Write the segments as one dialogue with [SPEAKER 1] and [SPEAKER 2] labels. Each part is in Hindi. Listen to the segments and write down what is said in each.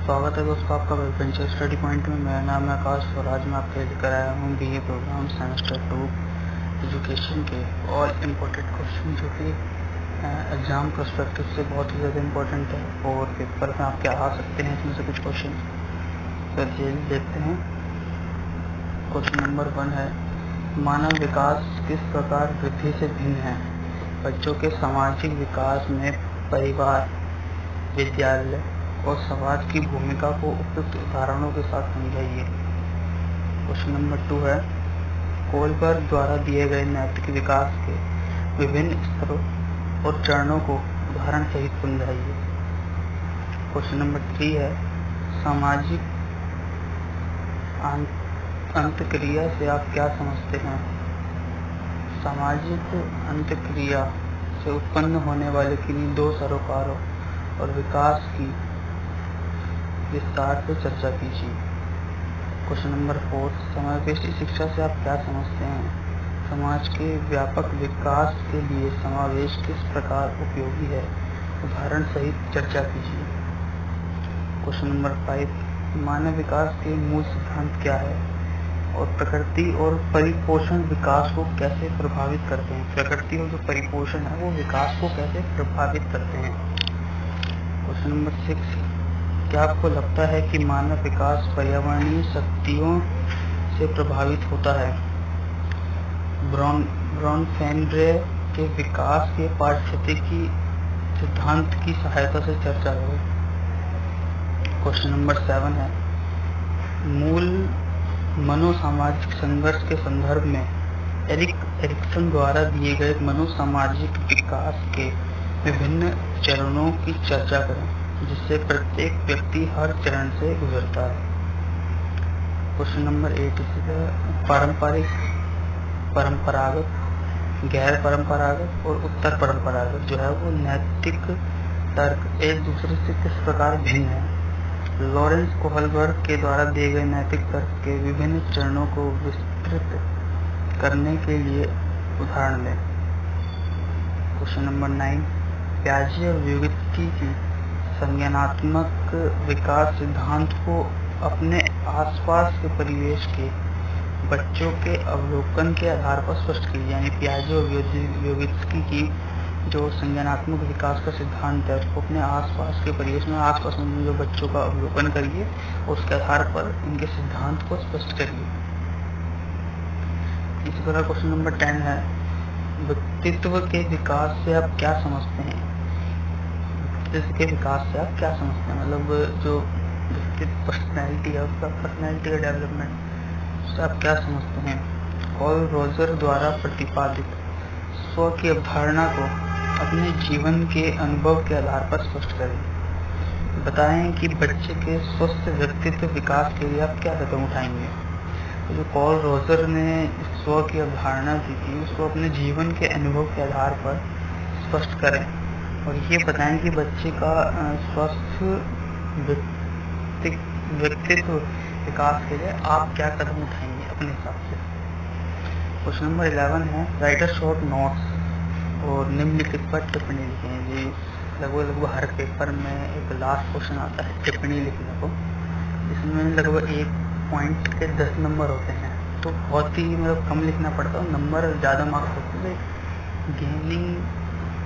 [SPEAKER 1] स्वागत है दोस्तों आपका वेंचर स्टडी पॉइंट में। मेरा नाम है आकाश और आज मैं आपके लेकर आया हूँ बीए प्रोग्राम सेमेस्टर 2 एजुकेशन के ऑल इम्पोर्टेंट क्वेश्चन जो कि एग्ज़ाम प्रोस्पेक्टिव से बहुत ही ज़्यादा इम्पोर्टेंट है और पेपर में आपके आ सकते हैं इसमें से कुछ क्वेश्चन। चलिए देखते हैं। क्वेश्चन नंबर 1 है, मानव विकास किस प्रकार वृद्धि से भिन्न है? बच्चों के सामाजिक विकास में परिवार, विद्यालय और समाज की भूमिका को उपयुक्त उदाहरणों के साथ समझाइए। क्वेश्चन नंबर 2 है, कोलबर्ग द्वारा दिए गए नैतिक विकास के विभिन्न स्तरों और चरणों को उदाहरण सहित समझाइए। क्वेश्चन नंबर 3 है, सामाजिक अंतःक्रिया से आप क्या समझते हैं? सामाजिक अंतःक्रिया से उत्पन्न होने वाले किन्हीं दो सरोकारों और विकास की विस्तार से चर्चा कीजिए। क्वेश्चन नंबर 4, समावेशी शिक्षा से आप क्या समझते हैं? समाज के व्यापक विकास के लिए समावेश किस प्रकार उपयोगी है? उदाहरण सहित चर्चा कीजिए। क्वेश्चन नंबर 5, मानव विकास के मूल सिद्धांत क्या है और प्रकृति और परिपोषण विकास को कैसे प्रभावित करते हैं? प्रकृति और जो परिपोषण है वो विकास को कैसे प्रभावित करते हैं? क्वेश्चन नंबर 6, क्या आपको लगता है कि मानव विकास पर्यावरणीय शक्तियों से प्रभावित होता है? ब्रॉनफेनड्रे के विकास के पारिस्थितिकी सिद्धांत की सहायता से चर्चा करें। क्वेश्चन नंबर 7 है, मूल मनोसामाजिक संघर्ष के संदर्भ में एरिक्सन द्वारा दिए गए मनोसामाजिक विकास के विभिन्न चरणों की चर्चा करें जिससे प्रत्येक व्यक्ति हर चरण से गुजरता है। क्वेश्चन नंबर 8, परंपरागत, गैर परंपरागत और उत्तर परंपरागत जो है वो नैतिक तर्क एक दूसरे से किस प्रकार भिन्न है? लॉरेंस कोहलबर्ग के द्वारा दिए गए नैतिक तर्क के विभिन्न चरणों को विस्तृत करने के लिए उदाहरण दें। क्वेश्चन नंबर 9, पियाजे और व्योवित्स्की की संज्ञानात्मक विकास सिद्धांत को अपने आसपास के परिवेश के बच्चों के अवलोकन के आधार पर स्पष्ट कीजिए। यानी पियाजे और व्योवित्स्की की जो संज्ञानात्मक विकास का सिद्धांत है उसको अपने आसपास के परिवेश में आसपास में जो बच्चों का अवलोकन करिए और उसके आधार पर इनके सिद्धांत को स्पष्ट करिए। इसी तरह क्वेश्चन नंबर 10 है, व्यक्तित्व के विकास से आप क्या समझते हैं? व्यक्तित्व के विकास से आप क्या समझते हैं? मतलब जो व्यक्तित्व पर्सनैलिटी है उसका पर्सनैलिटी का डेवलपमेंट उससे आप क्या समझते हैं? कॉल रोजर द्वारा प्रतिपादित स्व की अवधारणा को अपने जीवन के अनुभव के आधार पर स्पष्ट करें। बताएं कि बच्चे के स्वस्थ व्यक्तित्व विकास के लिए आप क्या कदम उठाएंगे? तो जो कॉल रोजर ने स्व की अवधारणा दी थी उसको अपने जीवन के अनुभव के आधार पर स्पष्ट करें और ये बताएं कि बच्चे का स्वस्थ व्यक्तित्व विकास के लिए आप क्या कदम उठाएंगे अपने हिसाब से। क्वेश्चन नंबर 11 है, राइट अ शॉर्ट नोट्स और निम्नलिखित पर टिप्पणी लिखें। जी लगभग हर पेपर में एक लास्ट क्वेश्चन आता है टिप्पणी लिखने को, इसमें लगभग एक पॉइंट के 10 नंबर होते हैं तो बहुत ही मतलब कम लिखना पड़ता है, नंबर ज़्यादा मार्क्स होते हैं। गेनिंग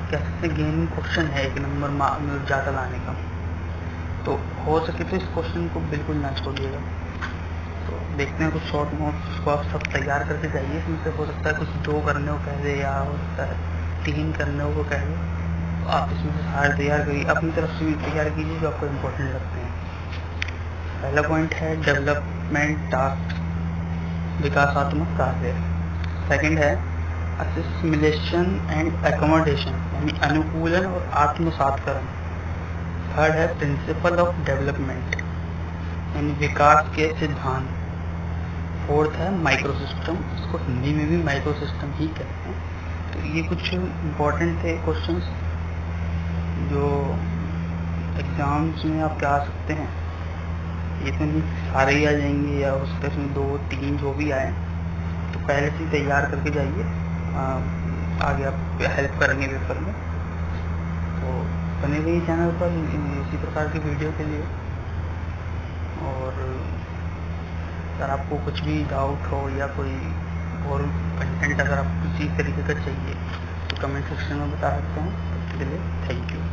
[SPEAKER 1] कैसे गेनिंग क्वेश्चन है एक नंबर मतलब ज़्यादा लाने का, तो हो सके तो इस क्वेश्चन को बिल्कुल ना छोड़िएगा। तो देखते हैं कुछ शॉर्ट नोट्स को आप सब तैयार करके जाइए। इसमें से हो सकता है कुछ 2 करने को कह दे या हो सकता है 3 करने को कह दे, तो आप इसमें से सारे तैयार करिए, अपनी तरफ से भी तैयार कीजिए जो आपको इम्पोर्टेंट लगते हैं। पहला पॉइंट है डेवलपमेंट टास्क, विकासात्मक कार्य। सेकंड है असिमिलेशन एंड एकोमोडेशन यानी अनुकूलन और आत्मसातकरण। थर्ड है प्रिंसिपल ऑफ डेवलपमेंट यानी विकास के सिद्धांत। फोर्थ है माइक्रो सिस्टम, इसको हिंदी में भी माइक्रो सिस्टम ही कहते हैं। तो ये कुछ इम्पोर्टेंट थे क्वेश्चंस जो एग्जाम्स में आपके आ सकते हैं। ये तो नहीं सारे ही आ जाएंगे या उस तरह में 2-3 जो भी आए तो पहले से तैयार करके जाइए, आगे आप हेल्प करेंगे पेपर में। तो बने रहिए चैनल पर इसी प्रकार की वीडियो के लिए। और अगर आपको कुछ भी डाउट हो या कोई और कंटेंट अगर आपको किसी तरीके का चाहिए तो कमेंट सेक्शन में बता सकते हैं। उसके लिए थैंक यू।